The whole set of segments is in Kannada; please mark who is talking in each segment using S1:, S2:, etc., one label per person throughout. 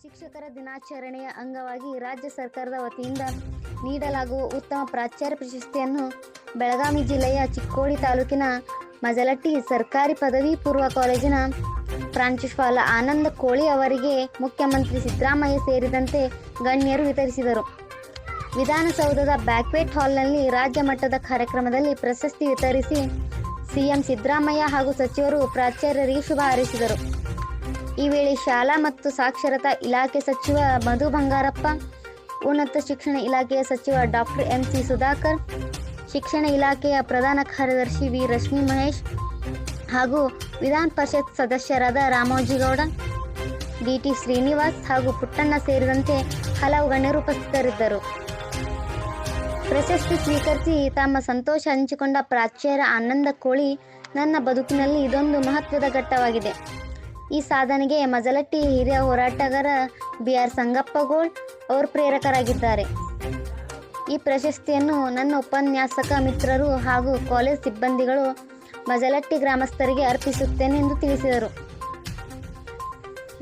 S1: ಶಿಕ್ಷಕರ ದಿನಾಚರಣೆಯ ಅಂಗವಾಗಿ ರಾಜ್ಯ ಸರ್ಕಾರದ ವತಿಯಿಂದ ನೀಡಲಾಗುವ ಉತ್ತಮ ಪ್ರಾಚಾರ್ಯ ಪ್ರಶಸ್ತಿಯನ್ನು ಬೆಳಗಾವಿ ಜಿಲ್ಲೆಯ ಚಿಕ್ಕೋಡಿ ತಾಲೂಕಿನ ಮಜಲಟ್ಟಿ ಸರ್ಕಾರಿ ಪದವಿ ಪೂರ್ವ ಕಾಲೇಜಿನ ಪ್ರಾಂಶುಪಾಲ ಆನಂದ ಕೋಳಿ ಅವರಿಗೆ ಮುಖ್ಯಮಂತ್ರಿ ಸಿದ್ದರಾಮಯ್ಯ ಸೇರಿದಂತೆ ಗಣ್ಯರು ವಿತರಿಸಿದರು. ವಿಧಾನಸೌಧದ ಬ್ಯಾಂಕ್ವೆಟ್ ಹಾಲ್ನಲ್ಲಿ ರಾಜ್ಯ ಮಟ್ಟದ ಕಾರ್ಯಕ್ರಮದಲ್ಲಿ ಪ್ರಶಸ್ತಿ ವಿತರಿಸಿ ಸಿಎಂ ಸಿದ್ದರಾಮಯ್ಯ ಹಾಗೂ ಸಚಿವರು ಪ್ರಾಚಾರ್ಯರಿಗೆ ಶುಭ ಹಾರೈಸಿದರು. ಈ ವೇಳೆ ಶಾಲಾ ಮತ್ತು ಸಾಕ್ಷರತಾ ಇಲಾಖೆ ಸಚಿವ ಮಧು ಬಂಗಾರಪ್ಪ, ಉನ್ನತ ಶಿಕ್ಷಣ ಇಲಾಖೆಯ ಸಚಿವ ಡಾಕ್ಟರ್ ಎಂ.ಸಿ. ಸುಧಾಕರ್, ಶಿಕ್ಷಣ ಇಲಾಖೆಯ ಪ್ರಧಾನ ಕಾರ್ಯದರ್ಶಿ ವಿ. ರಶ್ಮಿ ಮಹೇಶ್ ಹಾಗೂ ವಿಧಾನ ಪರಿಷತ್ ಸದಸ್ಯರಾದ ರಾಮೋಜಿಗೌಡ, ಡಿ.ಟಿ. ಶ್ರೀನಿವಾಸ್ ಹಾಗೂ ಪುಟ್ಟಣ್ಣ ಸೇರಿದಂತೆ ಹಲವು ಗಣ್ಯರು ಉಪಸ್ಥಿತರಿದ್ದರು. ಪ್ರಶಸ್ತಿ ಸ್ವೀಕರಿಸಿ ತಮ್ಮ ಸಂತೋಷ ಹಂಚಿಕೊಂಡ ಪ್ರಾಚಾರ್ಯ ಆನಂದ ಕೋಳಿ, ನನ್ನ ಬದುಕಿನಲ್ಲಿ ಇದೊಂದು ಮಹತ್ವದ ಘಟ್ಟವಾಗಿದೆ. ಈ ಸಾಧನೆಗೆ ಮಜಲಟ್ಟಿ ಹಿರಿಯ ಹೋರಾಟಗಾರ ಬಿ.ಆರ್. ಸಂಗಪ್ಪಗೋಳ್ ಅವರು ಪ್ರೇರಕರಾಗಿದ್ದಾರೆ. ಈ ಪ್ರಶಸ್ತಿಯನ್ನು ನನ್ನ ಉಪನ್ಯಾಸಕ ಮಿತ್ರರು ಹಾಗೂ ಕಾಲೇಜ್ ಸಿಬ್ಬಂದಿಗಳು ಮಜಲಟ್ಟಿ ಗ್ರಾಮಸ್ಥರಿಗೆ ಅರ್ಪಿಸುತ್ತೇನೆ ಎಂದು ತಿಳಿಸಿದರು.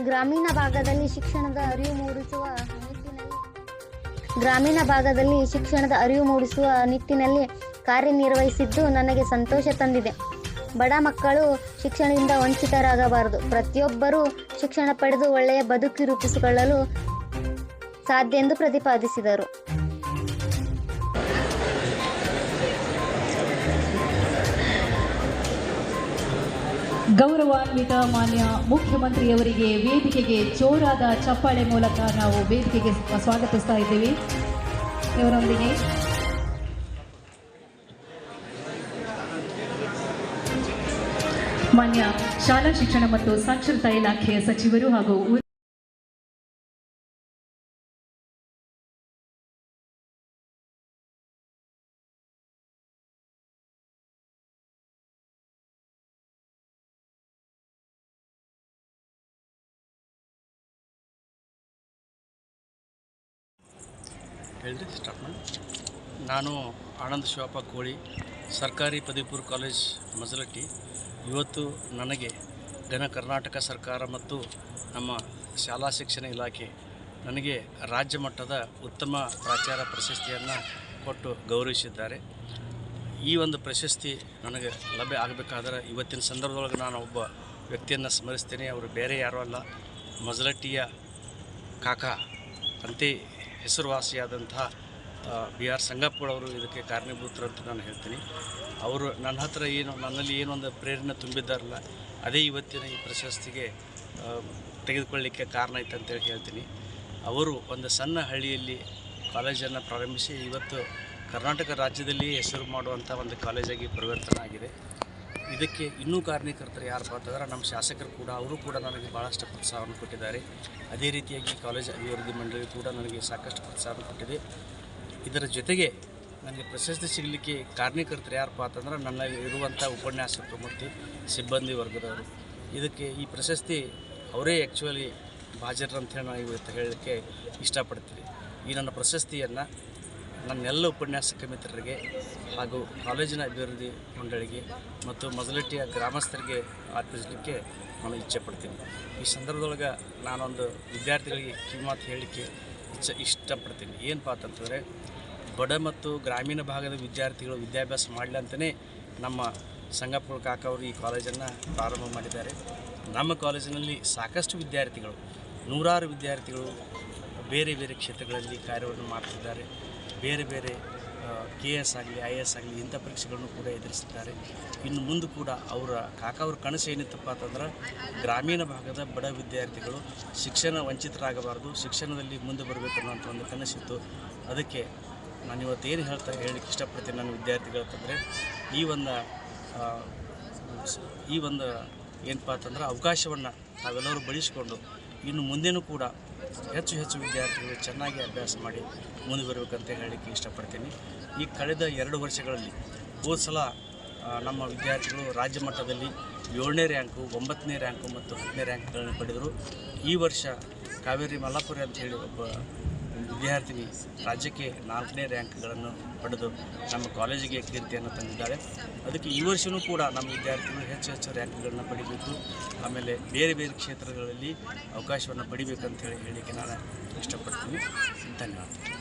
S1: ಗ್ರಾಮೀಣ ಭಾಗದಲ್ಲಿ ಶಿಕ್ಷಣದ ಅರಿವು ಮೂಡಿಸುವ ನಿಟ್ಟಿನಲ್ಲಿ ಕಾರ್ಯನಿರ್ವಹಿಸಿದ್ದು ನನಗೆ ಸಂತೋಷ ತಂದಿದೆ. ಬಡ ಮಕ್ಕಳು ಶಿಕ್ಷಣದಿಂದ ವಂಚಿತರಾಗಬಾರದು. ಪ್ರತಿಯೊಬ್ಬರೂ ಶಿಕ್ಷಣ ಪಡೆದು ಒಳ್ಳೆಯ ಬದುಕು ರೂಪಿಸಿಕೊಳ್ಳಲು ಸಾಧ್ಯ ಎಂದು ಪ್ರತಿಪಾದಿಸಿದರು.
S2: ಗೌರವಾನ್ವಿತ ಮಾನ್ಯ ಮುಖ್ಯಮಂತ್ರಿಯವರಿಗೆ ವೇದಿಕೆಗೆ ಜೋರಾದ ಚಪ್ಪಾಳೆ ಮೂಲಕ ನಾವು ವೇದಿಕೆಗೆ ಸ್ವಾಗತಿಸ್ತಾ ಇದ್ದೀವಿ. ಇವರೊಂದಿಗೆ ಮಾನ್ಯ ಶಾಲಾ ಶಿಕ್ಷಣ ಮತ್ತು ಸಾಕ್ಷರತಾ ಇಲಾಖೆಯ ಸಚಿವರು ಹಾಗೂ
S3: ನಾನು ಆನಂದ ಶಿವಪ್ಪ ಕೋಳಿ, ಸರ್ಕಾರಿ ಪದವಿ ಪೂರ್ವ ಕಾಲೇಜ್ ಮಜಲಟ್ಟಿ. ಇವತ್ತು ನನಗೆ ಘನ ಕರ್ನಾಟಕ ಸರ್ಕಾರ ಮತ್ತು ನಮ್ಮ ಶಾಲಾ ಶಿಕ್ಷಣ ಇಲಾಖೆ ನನಗೆ ರಾಜ್ಯ ಮಟ್ಟದ ಉತ್ತಮ ಪ್ರಾಚಾರ್ಯ ಪ್ರಶಸ್ತಿಯನ್ನು ಕೊಟ್ಟು ಗೌರವಿಸಿದ್ದಾರೆ. ಈ ಒಂದು ಪ್ರಶಸ್ತಿ ನನಗೆ ಲಭ್ಯ ಆಗಬೇಕಾದ್ರೆ ಇವತ್ತಿನ ಸಂದರ್ಭದೊಳಗೆ ನಾನು ಒಬ್ಬ ವ್ಯಕ್ತಿಯನ್ನು ಸ್ಮರಿಸ್ತೇನೆ. ಅವರು ಬೇರೆ ಯಾರೂ ಅಲ್ಲ, ಮಜಲಟ್ಟಿಯ ಕಾಕಾ ಅಂತೆ ಹೆಸರುವಾಸಿಯಾದಂತಹ ಬಿ.ಆರ್. ಸಂಗಪ್ಪಗಳವರು ಇದಕ್ಕೆ ಕಾರಣೀಭೂತರು ಅಂತ ನಾನು ಹೇಳ್ತೀನಿ. ಅವರು ನನ್ನಲ್ಲಿ ಏನೊಂದು ಪ್ರೇರಣೆ ತುಂಬಿದ್ದಾರಲ್ಲ, ಅದೇ ಇವತ್ತಿನ ಈ ಪ್ರಶಸ್ತಿಗೆ ತೆಗೆದುಕೊಳ್ಳಲಿಕ್ಕೆ ಕಾರಣ ಆಯ್ತು ಅಂತೇಳಿ ಹೇಳ್ತೀನಿ. ಅವರು ಒಂದು ಸಣ್ಣ ಹಳ್ಳಿಯಲ್ಲಿ ಕಾಲೇಜನ್ನು ಪ್ರಾರಂಭಿಸಿ ಇವತ್ತು ಕರ್ನಾಟಕ ರಾಜ್ಯದಲ್ಲಿ ಹೆಸರು ಮಾಡುವಂಥ ಒಂದು ಕಾಲೇಜಾಗಿ ಪರಿವರ್ತನೆ ಆಗಿದೆ. ಇದಕ್ಕೆ ಇನ್ನೂ ಕಾರಣೀಕರ್ತರು ಯಾರಪ್ಪ ಅಂತಂದ್ರೆ ನಮ್ಮ ಶಾಸಕರು ಕೂಡ, ಅವರು ಕೂಡ ನನಗೆ ಭಾಳಷ್ಟು ಪ್ರೋತ್ಸಾಹವನ್ನು ಕೊಟ್ಟಿದ್ದಾರೆ. ಅದೇ ರೀತಿಯಾಗಿ ಕಾಲೇಜ್ ಅಭಿವೃದ್ಧಿ ಮಂಡಳಿ ಕೂಡ ನನಗೆ ಸಾಕಷ್ಟು ಪ್ರೋತ್ಸಾಹವನ್ನು ಕೊಟ್ಟಿದೆ. ಇದರ ಜೊತೆಗೆ ನನಗೆ ಪ್ರಶಸ್ತಿ ಸಿಗಲಿಕ್ಕೆ ಕಾರಣೀಕರ್ತರು ಯಾರಪ್ಪ ಅಂತಂದ್ರೆ ನನ್ನ ಇರುವಂಥ ಉಪನ್ಯಾಸಕರು ಮತ್ತು ಸಿಬ್ಬಂದಿ ವರ್ಗದವರು. ಇದಕ್ಕೆ ಈ ಪ್ರಶಸ್ತಿ ಅವರೇ ಆ್ಯಕ್ಚುಲಿ ಹಾಜರು ಅಂತೇಳಿ ನಾನು ಇವತ್ತು ಹೇಳಲಿಕ್ಕೆ ಇಷ್ಟಪಡ್ತೀನಿ. ಈ ನನ್ನ ಪ್ರಶಸ್ತಿಯನ್ನು ನನ್ನೆಲ್ಲ ಉಪನ್ಯಾಸಕ ಮಿತ್ರರಿಗೆ ಹಾಗೂ ಕಾಲೇಜಿನ ಅಭಿವೃದ್ಧಿ ಮಂಡಳಿಗೆ ಮತ್ತು ಮಜಲಟ್ಟಿಯ ಗ್ರಾಮಸ್ಥರಿಗೆ ಅರ್ಪಿಸಲಿಕ್ಕೆ ನಾನು ಇಚ್ಛೆ ಪಡ್ತೀನಿ. ಈ ಸಂದರ್ಭದೊಳಗೆ ನಾನೊಂದು ವಿದ್ಯಾರ್ಥಿಗಳಿಗೆ ಕಿವಿಮಾತು ಹೇಳಲಿಕ್ಕೆ ಇಷ್ಟಪಡ್ತೀನಿ. ಏನಪ್ಪ ಅಂತಂತಂದರೆ, ಬಡ ಮತ್ತು ಗ್ರಾಮೀಣ ಭಾಗದ ವಿದ್ಯಾರ್ಥಿಗಳು ವಿದ್ಯಾಭ್ಯಾಸ ಮಾಡಲಿ ಅಂತಲೇ ನಮ್ಮ ಸಂಗಪ್ಪಳ ಕಾಕ ಅವರು ಈ ಕಾಲೇಜನ್ನು ಪ್ರಾರಂಭ ಮಾಡಿದ್ದಾರೆ. ನಮ್ಮ ಕಾಲೇಜಿನಲ್ಲಿ ಸಾಕಷ್ಟು ವಿದ್ಯಾರ್ಥಿಗಳು, ನೂರಾರು ವಿದ್ಯಾರ್ಥಿಗಳು ಬೇರೆ ಬೇರೆ ಕ್ಷೇತ್ರಗಳಲ್ಲಿ ಕಾರ್ಯವನ್ನು ಮಾಡ್ತಿದ್ದಾರೆ. ಬೇರೆ ಬೇರೆ KS ಆಗಲಿ IAS ಆಗಲಿ ಇಂಥ ಪರೀಕ್ಷೆಗಳನ್ನು ಕೂಡ ಎದುರಿಸಿದ್ದಾರೆ. ಇನ್ನು ಮುಂದೆ ಕೂಡ ಅವ್ರ ಕನಸು ಏನಿತ್ತಪ್ಪ ಅಂತಂದ್ರೆ, ಗ್ರಾಮೀಣ ಭಾಗದ ಬಡ ವಿದ್ಯಾರ್ಥಿಗಳು ಶಿಕ್ಷಣ ವಂಚಿತರಾಗಬಾರ್ದು, ಶಿಕ್ಷಣದಲ್ಲಿ ಮುಂದೆ ಬರಬೇಕು ಅನ್ನೋಂಥ ಒಂದು ಕನಸಿತ್ತು. ಅದಕ್ಕೆ ನಾನು ಇವತ್ತು ಏನು ಹೇಳಲಿಕ್ಕೆ ಇಷ್ಟಪಡ್ತೀನಿ ನನ್ನ ವಿದ್ಯಾರ್ಥಿಗಳು ಅಂತಂದರೆ, ಈ ಒಂದು ಏನಪ್ಪ ಅಂತಂದ್ರೆ ಅವಕಾಶವನ್ನು ತಾವೆಲ್ಲರೂ ಬಳಸಿಕೊಂಡು ಇನ್ನು ಮುಂದೆನೂ ಕೂಡ ಹೆಚ್ಚು ವಿದ್ಯಾರ್ಥಿಗಳು ಚೆನ್ನಾಗಿ ಅಭ್ಯಾಸ ಮಾಡಿ ಮುಂದೆ ಬರಬೇಕಂತ ಹೇಳಲಿಕ್ಕೆ ಇಷ್ಟಪಡ್ತೀನಿ. ಈ ಕಳೆದ 2 ವರ್ಷಗಳಲ್ಲಿ ಹೋದ ಸಲ ನಮ್ಮ ವಿದ್ಯಾರ್ಥಿಗಳು ರಾಜ್ಯ ಮಟ್ಟದಲ್ಲಿ 7ನೇ ರ್ಯಾಂಕು, 9ನೇ ರ್ಯಾಂಕು ಮತ್ತು 10ನೇ ರ್ಯಾಂಕ್ಗಳನ್ನು ಪಡೆದರು. ಈ ವರ್ಷ ಕಾವೇರಿ ಮಲ್ಲಾಪುರಿ ಅಂತ ಹೇಳಿ ಒಬ್ಬ ವಿದ್ಯಾರ್ಥಿನಿ ರಾಜ್ಯಕ್ಕೆ 4ನೇ ರ್ಯಾಂಕ್ಗಳನ್ನು ಪಡೆದು ನಮ್ಮ ಕಾಲೇಜಿಗೆ ಕೀರ್ತಿಯನ್ನು ತಂದಿದ್ದಾಳೆ. ಅದಕ್ಕೆ ಈ ವರ್ಷವೂ ಕೂಡ ನಮ್ಮ ವಿದ್ಯಾರ್ಥಿಗಳು ಹೆಚ್ಚು ರ್ಯಾಂಕ್ಗಳನ್ನು ಪಡಿಬೇಕು, ಆಮೇಲೆ ಬೇರೆ ಬೇರೆ ಕ್ಷೇತ್ರಗಳಲ್ಲಿ ಅವಕಾಶವನ್ನು ಪಡಿಬೇಕಂತ ಹೇಳಲಿಕ್ಕೆ ನಾನು ಇಷ್ಟಪಡ್ತೀನಿ. ಧನ್ಯವಾದ.